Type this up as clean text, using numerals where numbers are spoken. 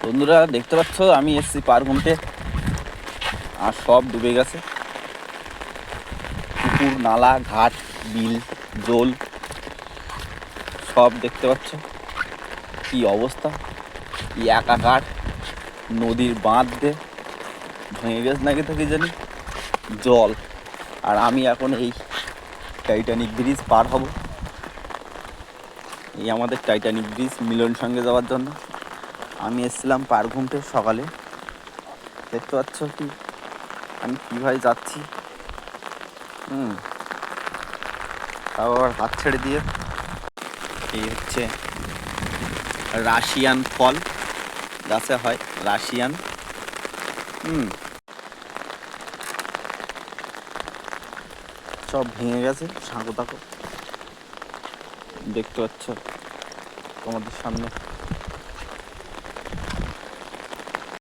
বন্ধুরা দেখতে পাচ্ছ আমি এসছি পার ঘুমতে, আর সব ডুবে গেছে। পুকুর, নালা, ঘাট, বিল, জল সব দেখতে পাচ্ছ কি অবস্থা, কি একাকার। নদীর বাঁধ দিয়ে ভেঙে গেছে নাকি তো কি জানি জল। আর আমি এখন এই টাইটানিক ব্রিজ পার হব। এই আমাদের টাইটানিক ব্রিজ মিলন সঙ্গে যাওয়ার জন্য আমি এসেছিলাম পার ঘুমতে সকালে। দেখতে পাচ্ছ কি আমি কীভাবে যাচ্ছি। তাও আবার হাত ছেড়ে দিয়ে। এই হচ্ছে রাশিয়ান ফল, গাছে হয় রাশিয়ান। সব ভেঙে গেছে, সাঁকো তাকো দেখতে পাচ্ছ তোমাদের সামনে।